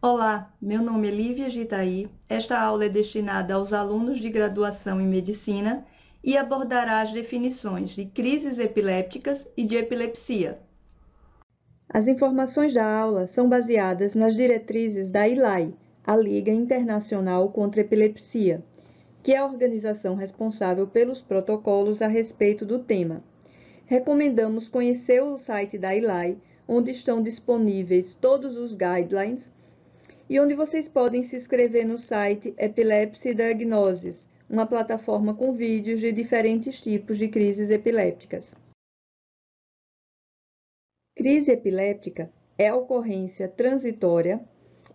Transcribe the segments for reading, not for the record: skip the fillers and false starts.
Olá, meu nome é Lívia Gitaí. Esta aula é destinada aos alunos de graduação em Medicina e abordará as definições de crises epilépticas e de epilepsia. As informações da aula são baseadas nas diretrizes da ILAI, a Liga Internacional contra a Epilepsia, que é a organização responsável pelos protocolos a respeito do tema. Recomendamos conhecer o site da ILAI, onde estão disponíveis todos os guidelines e onde vocês podem se inscrever no site Epilepsy Diagnosis, uma plataforma com vídeos de diferentes tipos de crises epilépticas. Crise epiléptica é a ocorrência transitória,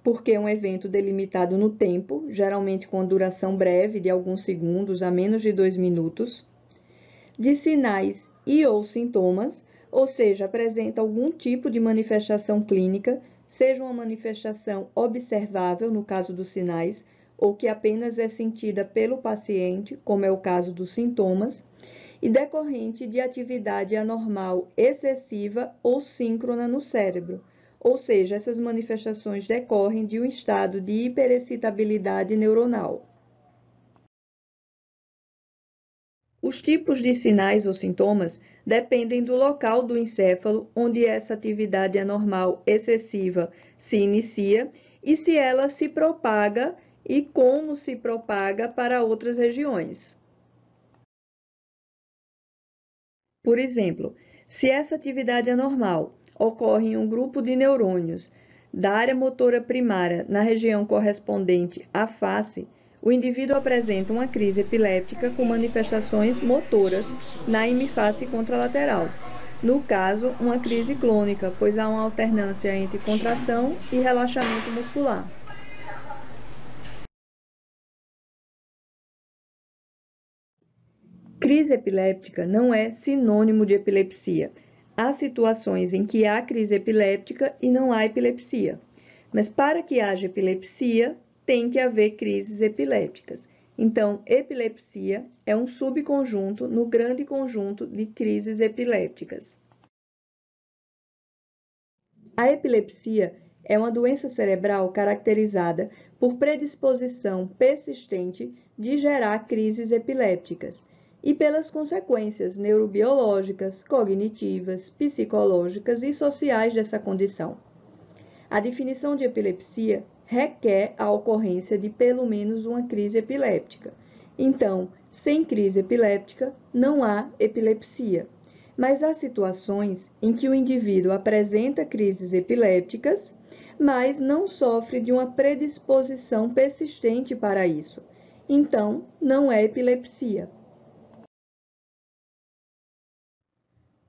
porque é um evento delimitado no tempo, geralmente com duração breve de alguns segundos a menos de 2 minutos, de sinais e ou sintomas, ou seja, apresenta algum tipo de manifestação clínica, seja uma manifestação observável, no caso dos sinais, ou que apenas é sentida pelo paciente, como é o caso dos sintomas, e decorrente de atividade anormal excessiva ou síncrona no cérebro, ou seja, essas manifestações decorrem de um estado de hiperexcitabilidade neuronal. Os tipos de sinais ou sintomas dependem do local do encéfalo onde essa atividade anormal excessiva se inicia e se ela se propaga e como se propaga para outras regiões. Por exemplo, se essa atividade anormal ocorre em um grupo de neurônios da área motora primária na região correspondente à face, o indivíduo apresenta uma crise epiléptica com manifestações motoras na hemiface contralateral. No caso, uma crise clônica, pois há uma alternância entre contração e relaxamento muscular. Crise epiléptica não é sinônimo de epilepsia. Há situações em que há crise epiléptica e não há epilepsia. Mas para que haja epilepsia, tem que haver crises epilépticas. Então, epilepsia é um subconjunto no grande conjunto de crises epilépticas. A epilepsia é uma doença cerebral caracterizada por predisposição persistente de gerar crises epilépticas e pelas consequências neurobiológicas, cognitivas, psicológicas e sociais dessa condição. A definição de epilepsia requer a ocorrência de pelo menos uma crise epiléptica. Então, sem crise epiléptica, não há epilepsia. Mas há situações em que o indivíduo apresenta crises epilépticas, mas não sofre de uma predisposição persistente para isso. Então, não é epilepsia.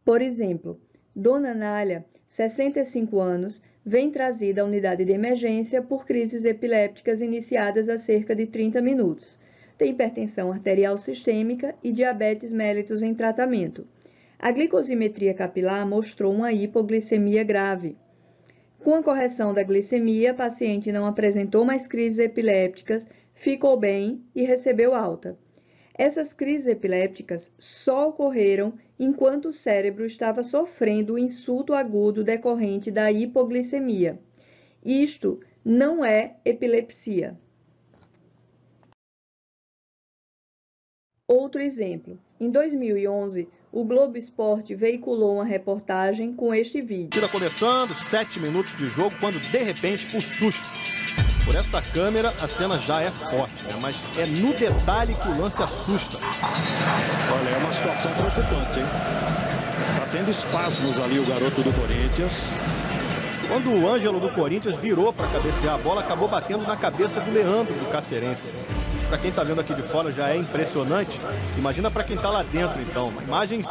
Por exemplo, Dona Nália, 65 anos, vem trazida à unidade de emergência por crises epilépticas iniciadas há cerca de 30 minutos. Tem hipertensão arterial sistêmica e diabetes mellitus em tratamento. A glicosimetria capilar mostrou uma hipoglicemia grave. Com a correção da glicemia, a paciente não apresentou mais crises epilépticas, ficou bem e recebeu alta. Essas crises epilépticas só ocorreram enquanto o cérebro estava sofrendo o insulto agudo decorrente da hipoglicemia. Isto não é epilepsia. Outro exemplo. Em 2011, o Globo Esporte veiculou uma reportagem com este vídeo. Tira começando, 7 minutos de jogo, quando de repente o susto. Por essa câmera, a cena já é forte, né? Mas é no detalhe que o lance assusta. Olha, é uma situação preocupante, hein? Tá tendo espasmos ali o garoto do Corinthians. Quando o Ângelo do Corinthians virou para cabecear a bola, acabou batendo na cabeça do Leandro do Cacerense. Para quem tá vendo aqui de fora já é impressionante. Imagina para quem tá lá dentro, então. Uma imagem...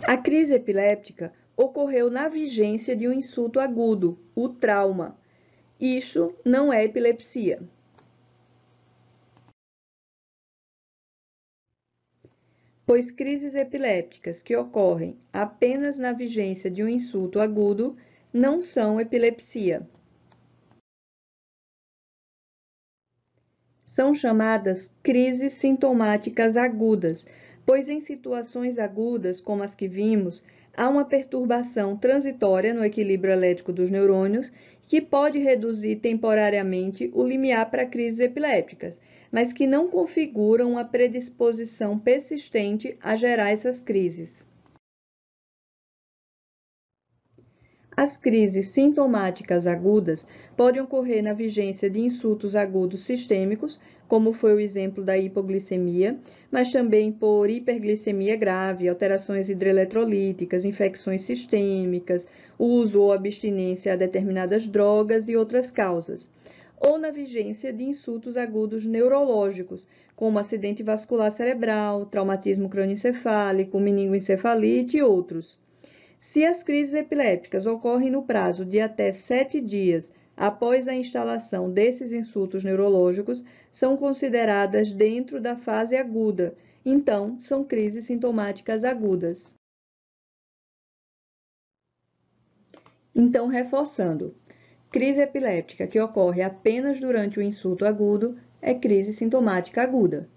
A crise epiléptica ocorreu na vigência de um insulto agudo, o trauma. Isso não é epilepsia. Pois crises epilépticas que ocorrem apenas na vigência de um insulto agudo não são epilepsia. São chamadas crises sintomáticas agudas, pois em situações agudas, como as que vimos, há uma perturbação transitória no equilíbrio elétrico dos neurônios que pode reduzir temporariamente o limiar para crises epilépticas, mas que não configuram uma predisposição persistente a gerar essas crises. As crises sintomáticas agudas podem ocorrer na vigência de insultos agudos sistêmicos, como foi o exemplo da hipoglicemia, mas também por hiperglicemia grave, alterações hidroeletrolíticas, infecções sistêmicas, uso ou abstinência a determinadas drogas e outras causas, ou na vigência de insultos agudos neurológicos, como acidente vascular cerebral, traumatismo crânioencefálico, meningoencefalite e outros. Se as crises epilépticas ocorrem no prazo de até 7 dias após a instalação desses insultos neurológicos, são consideradas dentro da fase aguda, então são crises sintomáticas agudas. Então, reforçando, crise epiléptica que ocorre apenas durante o insulto agudo é crise sintomática aguda.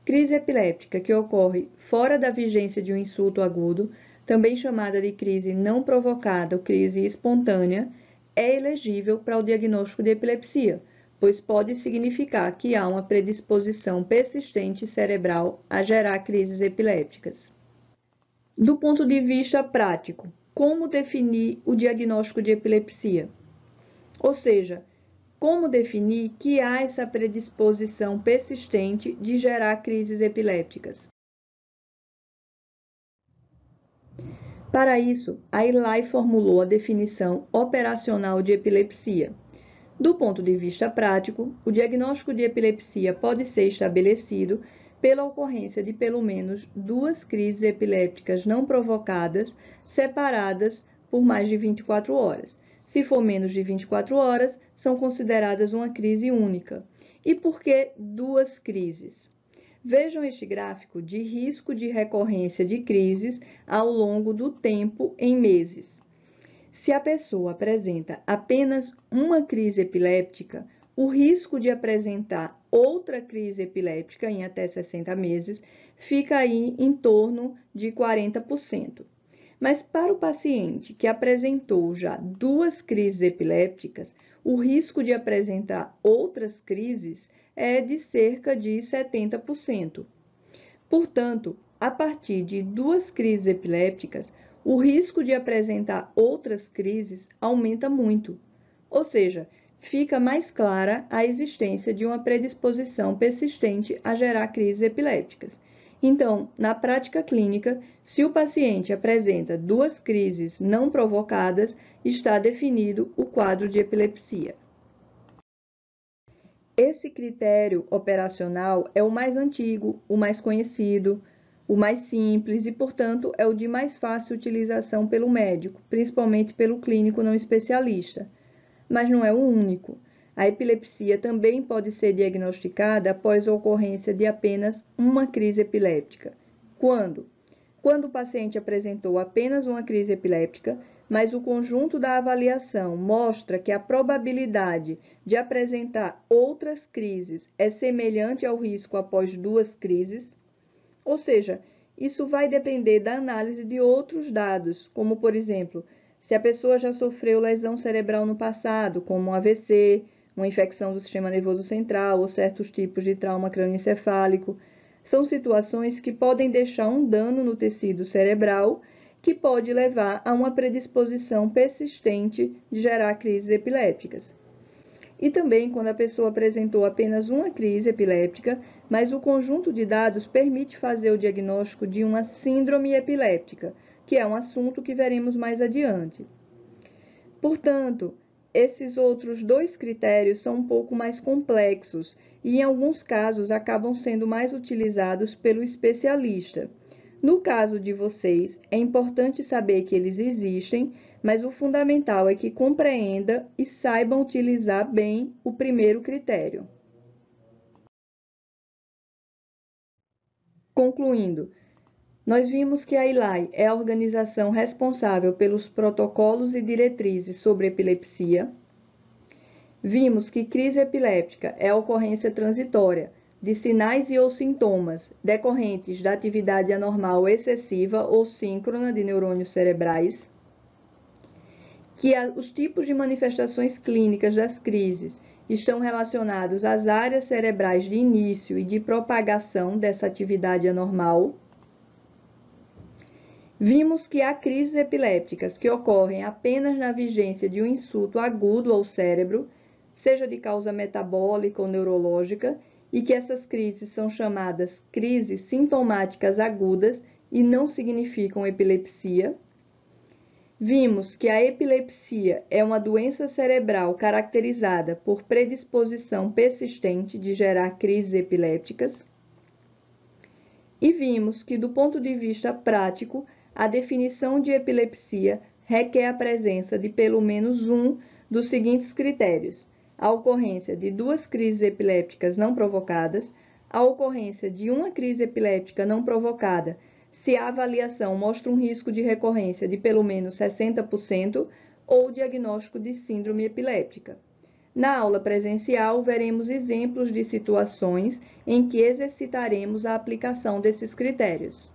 Crise epiléptica que ocorre fora da vigência de um insulto agudo, também chamada de crise não provocada ou crise espontânea, é elegível para o diagnóstico de epilepsia, pois pode significar que há uma predisposição persistente cerebral a gerar crises epilépticas. Do ponto de vista prático, como definir o diagnóstico de epilepsia? Ou seja, como definir que há essa predisposição persistente de gerar crises epilépticas? Para isso, a Eli formulou a definição operacional de epilepsia. Do ponto de vista prático, o diagnóstico de epilepsia pode ser estabelecido pela ocorrência de pelo menos 2 crises epilépticas não provocadas, separadas por mais de 24 horas. Se for menos de 24 horas, são consideradas uma crise única. E por que 2 crises? Vejam este gráfico de risco de recorrência de crises ao longo do tempo em meses. Se a pessoa apresenta apenas uma crise epiléptica, o risco de apresentar outra crise epiléptica em até 60 meses fica aí em torno de 40%. Mas para o paciente que apresentou já 2 crises epilépticas, o risco de apresentar outras crises é de cerca de 70%. Portanto, a partir de 2 crises epilépticas, o risco de apresentar outras crises aumenta muito. Ou seja, fica mais clara a existência de uma predisposição persistente a gerar crises epilépticas. Então, na prática clínica, se o paciente apresenta 2 crises não provocadas, está definido o quadro de epilepsia. Esse critério operacional é o mais antigo, o mais conhecido, o mais simples e, portanto, é o de mais fácil utilização pelo médico, principalmente pelo clínico não especialista. Mas não é o único. A epilepsia também pode ser diagnosticada após a ocorrência de apenas uma crise epiléptica. Quando? Quando o paciente apresentou apenas uma crise epiléptica, mas o conjunto da avaliação mostra que a probabilidade de apresentar outras crises é semelhante ao risco após 2 crises, ou seja, isso vai depender da análise de outros dados, como, por exemplo, se a pessoa já sofreu lesão cerebral no passado, como um AVC, uma infecção do sistema nervoso central ou certos tipos de trauma crânioencefálico. São situações que podem deixar um dano no tecido cerebral que pode levar a uma predisposição persistente de gerar crises epilépticas. E também quando a pessoa apresentou apenas uma crise epiléptica, mas o conjunto de dados permite fazer o diagnóstico de uma síndrome epiléptica, que é um assunto que veremos mais adiante. Portanto, esses outros 2 critérios são um pouco mais complexos e, em alguns casos, acabam sendo mais utilizados pelo especialista. No caso de vocês, é importante saber que eles existem, mas o fundamental é que compreenda e saibam utilizar bem o primeiro critério. Concluindo, nós vimos que a Eli é a organização responsável pelos protocolos e diretrizes sobre epilepsia. Vimos que crise epiléptica é a ocorrência transitória de sinais e ou sintomas decorrentes da atividade anormal excessiva ou síncrona de neurônios cerebrais. que os tipos de manifestações clínicas das crises estão relacionados às áreas cerebrais de início e de propagação dessa atividade anormal. Vimos que há crises epilépticas que ocorrem apenas na vigência de um insulto agudo ao cérebro, seja de causa metabólica ou neurológica, e que essas crises são chamadas crises sintomáticas agudas e não significam epilepsia. Vimos que a epilepsia é uma doença cerebral caracterizada por predisposição persistente de gerar crises epilépticas. E vimos que, do ponto de vista prático, a definição de epilepsia requer a presença de pelo menos um dos seguintes critérios: a ocorrência de 2 crises epilépticas não provocadas, a ocorrência de uma crise epiléptica não provocada, se a avaliação mostra um risco de recorrência de pelo menos 60%, ou diagnóstico de síndrome epiléptica. Na aula presencial, veremos exemplos de situações em que exercitaremos a aplicação desses critérios.